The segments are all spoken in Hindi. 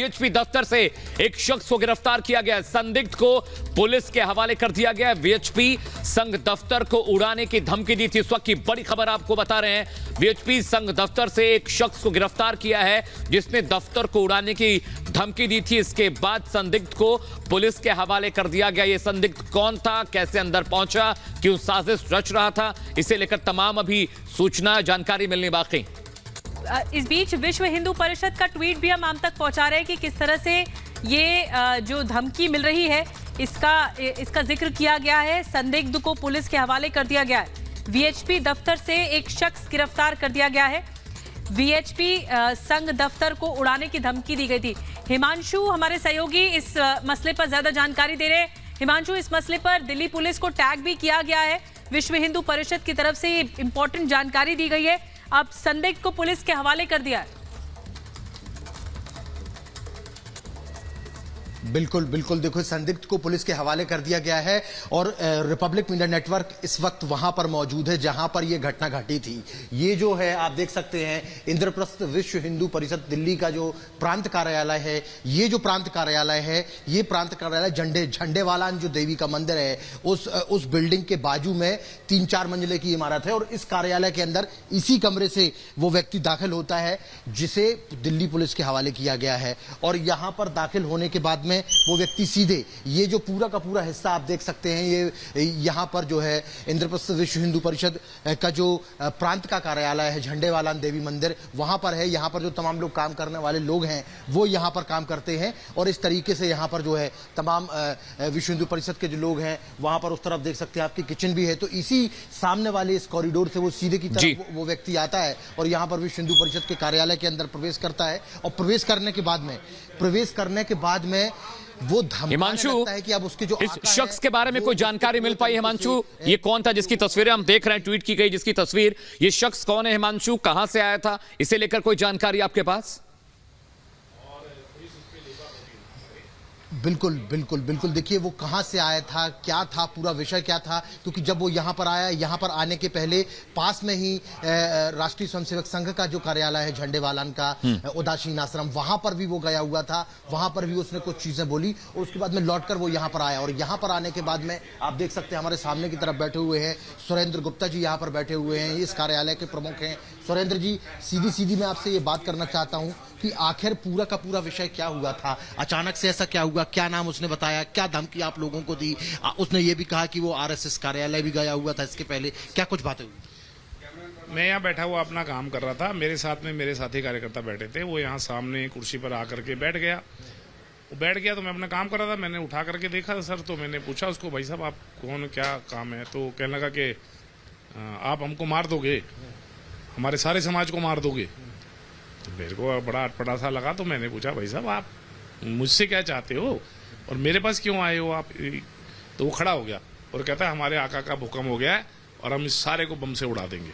वीएचपी दफ्तर से एक शख्स को गिरफ्तार किया गया। संदिग्ध को पुलिस के हवाले कर दिया गया। वीएचपी संघ दफ्तर को उड़ाने की धमकी दी थी। इस वक्त की बड़ी खबर आपको बता रहे हैं। वीएचपी संघ दफ्तर से एक शख्स को गिरफ्तार किया है जिसने दफ्तर को उड़ाने की धमकी दी थी। इसके बाद संदिग्ध को पुलिस के हवाले कर दिया गया। यह संदिग्ध कौन था, कैसे अंदर पहुंचा, क्यों साजिश रच रहा था, इसे लेकर तमाम अभी सूचना जानकारी मिलनी बाकी। इस बीच विश्व हिंदू परिषद का ट्वीट भी हम आप तक पहुंचा रहे हैं कि किस तरह से ये जो धमकी मिल रही है इसका जिक्र किया गया है। संदिग्ध को पुलिस के हवाले कर दिया गया है। वीएचपी दफ्तर से एक शख्स गिरफ्तार कर दिया गया है। वीएचपी संघ दफ्तर को उड़ाने की धमकी दी गई थी। हिमांशु हमारे सहयोगी इस मसले पर ज्यादा जानकारी दे रहे हैं। हिमांशु, इस मसले पर दिल्ली पुलिस को टैग भी किया गया है। विश्व हिंदू परिषद की तरफ से इंपॉर्टेंट जानकारी दी गई है। अब संदिग्ध को पुलिस के हवाले कर दिया है। बिल्कुल बिल्कुल, देखो संदिग्ध को पुलिस के हवाले कर दिया गया है और रिपब्लिक मीडिया नेटवर्क इस वक्त वहां पर मौजूद है जहां पर यह घटना घटी थी। ये जो है आप देख सकते हैं इंद्रप्रस्थ विश्व हिंदू परिषद दिल्ली का जो प्रांत कार्यालय है, ये जो प्रांत कार्यालय है, ये प्रांत कार्यालय झंडेवाला जो देवी का मंदिर है उस बिल्डिंग के बाजू में 3-4 मंजिले की इमारत है और इस कार्यालय के अंदर इसी कमरे से वो व्यक्ति दाखिल होता है जिसे दिल्ली पुलिस के हवाले किया गया है। और यहां पर दाखिल होने के बाद में वो व्यक्ति सीधे ये जो पूरा का पूरा हिस्सा आप देख सकते हैं, ये यहां पर जो है इंद्रप्रस्थ विश्व हिंदू परिषद का जो प्रांत का कार्यालय है झंडेवाला देवी मंदिर, वहां पर है। यहां पर जो तमाम लोग काम करने वाले लोग हैं वो यहां पर काम करते हैं और इस तरीके से यहां पर जो है तमाम विश्व हिंदू परिषद के जो लोग हैं वहां पर उस तरफ देख सकते हैं आपकी किचन भी है। तो इसी सामने वाले इस कॉरिडोर से वो सीधे की तरफ वो व्यक्ति आता है और यहां पर विश्व हिंदू परिषद के कार्यालय के अंदर प्रवेश करता है और प्रवेश करने के बाद में वो हिमांशु, है कि अब उसके जो इस शख्स के बारे में कोई जानकारी मिल पाई? हिमांशु, ये कौन था जिसकी तस्वीरें हम देख रहे हैं, ट्वीट की गई जिसकी तस्वीर, ये शख्स कौन है हिमांशु, कहां से आया था, इसे लेकर कोई जानकारी आपके पास? बिल्कुल बिल्कुल बिल्कुल, देखिए वो कहां से आया था, क्या था, पूरा विषय क्या था, क्योंकि जब वो यहां पर आया, यहां पर आने के पहले पास में ही राष्ट्रीय स्वयंसेवक संघ का जो कार्यालय है झंडेवालान का उदासीन आश्रम, वहां पर भी वो गया हुआ था। वहां पर भी उसने कुछ चीजें बोली और उसके बाद में लौटकर वो यहां पर आया। और यहां पर आने के बाद में आप देख सकते हैं हमारे सामने की तरफ बैठे हुए हैं सुरेंद्र गुप्ता जी, यहाँ पर बैठे हुए हैं, इस कार्यालय के प्रमुख हैं। सुरेंद्र जी, सीधी मैं आपसे ये बात करना चाहता हूँ कि आखिर पूरा का पूरा विषय क्या हुआ था, अचानक से ऐसा क्या हुआ, क्या नाम उसने बताया, क्या धमकी आप लोगों को दी? उसने ये भी कहा कि वो आरएसएस कार्यालय भी गया हुआ था इसके पहले, क्या कुछ बातें हुई? मैं यहाँ बैठा हुआ अपना काम कर रहा था, मेरे साथ में मेरे साथी कार्यकर्ता बैठे थे। वो यहाँ सामने कुर्सी पर आकर के बैठ गया। वो बैठ गया तो मैं अपना काम कर रहा था, मैंने उठा करके देखा सर, तो मैंने पूछा उसको, भाई साहब आप कौन, क्या काम है? तो कहने लगा कि आप हमको मार दोगे, हमारे सारे समाज को मार दोगे। तो मेरे को बड़ा अटपटा सा लगा, तो मैंने पूछा, भाई साहब आप मुझसे क्या चाहते हो और मेरे पास क्यों आए हो आप? तो वो खड़ा हो गया और कहता है हमारे आका का भूकंप हो गया है और हम इस सारे को बम से उड़ा देंगे।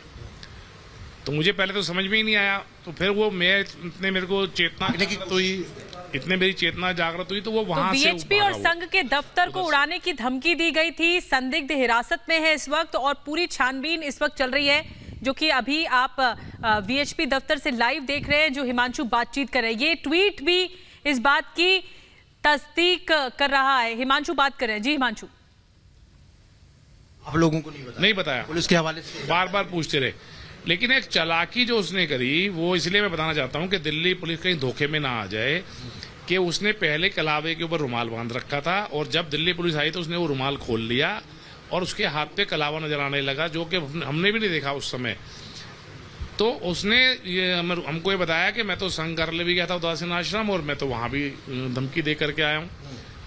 तो मुझे पहले तो समझ में ही नहीं आया। तो फिर वो इतने मेरे को चेतना तो इतने मेरी चेतना जागृत हुई तो वो वहां से वीएचपी और संघ के दफ्तर को उड़ाने की धमकी दी गई थी। संदिग्ध हिरासत में है इस वक्त और पूरी छानबीन इस वक्त चल रही है, जो कि अभी आप वीएचपी दफ्तर से लाइव देख रहे हैं, जो हिमांशु बातचीत कर रहे हैं। ये ट्वीट भी इस बात की तस्दीक कर रहा है। हिमांशु बात कर रहे हैं। जी हिमांशु, आप लोगों को नहीं बताया पुलिस के हवाले से बार बार पूछते रहे, लेकिन एक चालाकी जो उसने करी वो इसलिए मैं बताना चाहता हूं कि दिल्ली पुलिस कहीं धोखे में ना आ जाए कि उसने पहले कलावे के ऊपर रुमाल बांध रखा था और जब दिल्ली पुलिस आई तो उसने वो रुमाल खोल लिया और उसके हाथ पे कलावा नजर आने लगा, जो कि हमने भी नहीं देखा उस समय। तो उसने ये हमको ये बताया कि मैं तो संघ कार्यालय भी गया था उदासीन आश्रम और मैं तो वहां भी धमकी दे करके आया हूँ।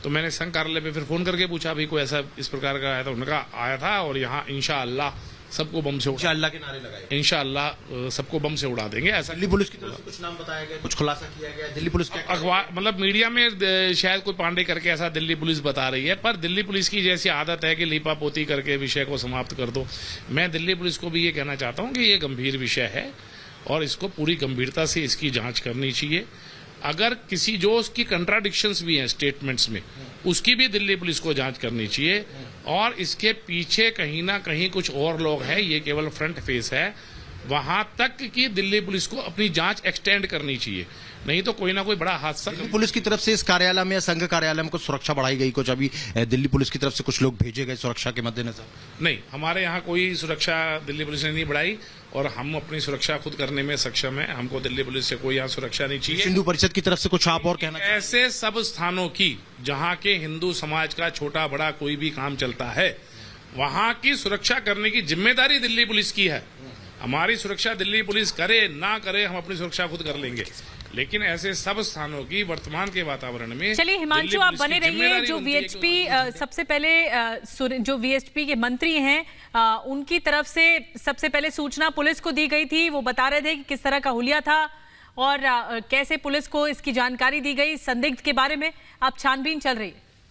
तो मैंने संघ कार्यालय पे फिर फोन करके पूछा भाई कोई ऐसा इस प्रकार का आया था? उन्होंने कहा आया था और यहाँ इंशाअल्लाह सबको बम से इंशाअल्लाह के नारे लगाए, इंशाअल्लाह सबको बम से उड़ा देंगे। ऐसा दिल्ली पुलिस की तरफ से कुछ नाम बताया गया, कुछ खुलासा किया गया? दिल्ली पुलिस के अखबार मतलब मीडिया में शायद कोई पांडे करके ऐसा दिल्ली पुलिस बता रही है, पर दिल्ली पुलिस की जैसी आदत है कि लीपा पोती करके विषय को समाप्त कर दो। मैं दिल्ली पुलिस को भी ये कहना चाहता हूँ कि ये गंभीर विषय है और इसको पूरी गंभीरता से इसकी जांच करनी चाहिए। अगर किसी जो उसकी कंट्राडिक्शंस भी हैं स्टेटमेंट्स में, उसकी भी दिल्ली पुलिस को जांच करनी चाहिए और इसके पीछे कहीं ना कहीं कुछ और लोग हैं, ये केवल फ्रंट फेस है। वहां तक कि दिल्ली पुलिस को अपनी जांच एक्सटेंड करनी चाहिए, नहीं तो कोई ना कोई बड़ा हादसा। पुलिस की तरफ से इस कार्यालय में या संघ कार्यालय में कुछ सुरक्षा बढ़ाई गई, कुछ अभी दिल्ली पुलिस की तरफ से कुछ लोग भेजे गए सुरक्षा के मद्देनजर? नहीं, हमारे यहाँ कोई सुरक्षा दिल्ली पुलिस ने नहीं बढ़ाई और हम अपनी सुरक्षा खुद करने में सक्षम है। हमको दिल्ली पुलिस से कोई यहाँ सुरक्षा नहीं चाहिए। हिंदू परिषद की तरफ से कुछ आप और कहना? ऐसे सब स्थानों की जहाँ के हिंदू समाज का छोटा बड़ा कोई भी काम चलता है, वहां की सुरक्षा करने की जिम्मेदारी दिल्ली पुलिस की है। हमारी सुरक्षा दिल्ली पुलिस करे ना करे, हम अपनी सुरक्षा खुद कर लेंगे, लेकिन ऐसे सब स्थानों की वर्तमान के वातावरण में। चलिए हिमांशु, आप बने रहिए। जो वीएचपी सबसे पहले जो वीएचपी के मंत्री हैं, उनकी तरफ से सबसे पहले सूचना पुलिस को दी गई थी। वो बता रहे थे कि किस तरह का हुलिया था और कैसे पुलिस को इसकी जानकारी दी गई। संदिग्ध के बारे में आप छानबीन चल रही है।